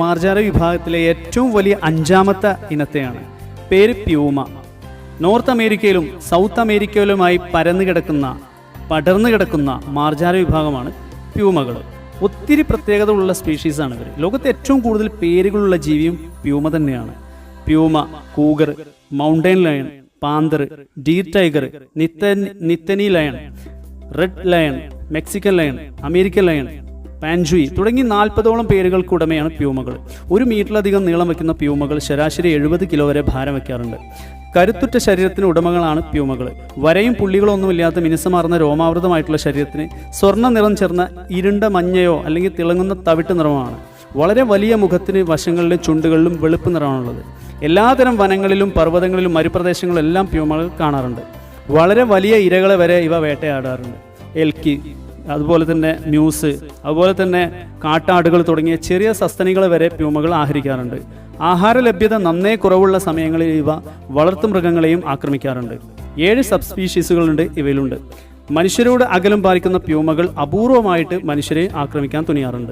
മാർജാര വിഭാഗത്തിലെ ഏറ്റവും വലിയ 5ാമത്തെ ഇനത്തെയാണ്. പേര് പ്യൂമ. നോർത്ത് അമേരിക്കയിലും സൗത്ത് അമേരിക്കയിലുമായി പടർന്നു കിടക്കുന്ന മാർജാര വിഭാഗമാണ് പ്യൂമകൾ. ഒത്തിരി പ്രത്യേകത ഉള്ള സ്പീഷീസാണ് ഇവർ. ലോകത്തെ ഏറ്റവും കൂടുതൽ പേരുകളുള്ള ജീവിയും പ്യൂമ തന്നെയാണ്. Puma, cougar, mountain lion, panther, deer tiger, Nittany lion, red lion, Mexican lion, American lion, പാൻജുയി തുടങ്ങി 40ഓളം പേരുകൾക്ക് ഉടമയാണ് പ്യൂമകൾ. 1 മീറ്ററിലധികം നീളം വയ്ക്കുന്ന പ്യൂമകൾ ശരാശരി 70 കിലോ വരെ ഭാരം വയ്ക്കാറുണ്ട്. കരുത്തുറ്റ ശരീരത്തിന് ഉടമകളാണ് പ്യൂമകൾ. വരയും പുള്ളികളൊന്നുമില്ലാത്ത മിനുസമാർന്ന രോമാവൃതമായിട്ടുള്ള ശരീരത്തിന് സ്വർണ്ണ നിറം ചേർന്ന ഇരുണ്ട മഞ്ഞയോ അല്ലെങ്കിൽ തിളങ്ങുന്ന തവിട്ട് നിറമാണ്. വളരെ വലിയ മുഖത്തിന് വശങ്ങളിലും ചുണ്ടുകളിലും വെളുപ്പ് നിറമാണുള്ളത്. എല്ലാതരം വനങ്ങളിലും പർവ്വതങ്ങളിലും മരുപ്രദേശങ്ങളിലും എല്ലാം പ്യൂമകൾ കാണാറുണ്ട്. വളരെ വലിയ ഇരകളെ വരെ ഇവ വേട്ടയാടാറുണ്ട്. എൽക്കി, അതുപോലെ തന്നെ മ്യൂസ്, അതുപോലെ തന്നെ കാട്ടാടുകൾ തുടങ്ങിയ ചെറിയ സസ്തനികളെ വരെ പ്യൂമകൾ ആഹരിക്കാറുണ്ട്. ആഹാര ലഭ്യത നന്നേ കുറവുള്ള സമയങ്ങളിൽ ഇവ വളർത്തുമൃഗങ്ങളെയും ആക്രമിക്കാറുണ്ട്. 7 സബ് സ്പീഷീസുകളുണ്ട് ഇവയിലുണ്ട്. മനുഷ്യരോട് അകലം പാലിക്കുന്ന പ്യൂമകൾ അപൂർവമായിട്ട് മനുഷ്യരെ ആക്രമിക്കാൻ തുനിയാറുണ്ട്.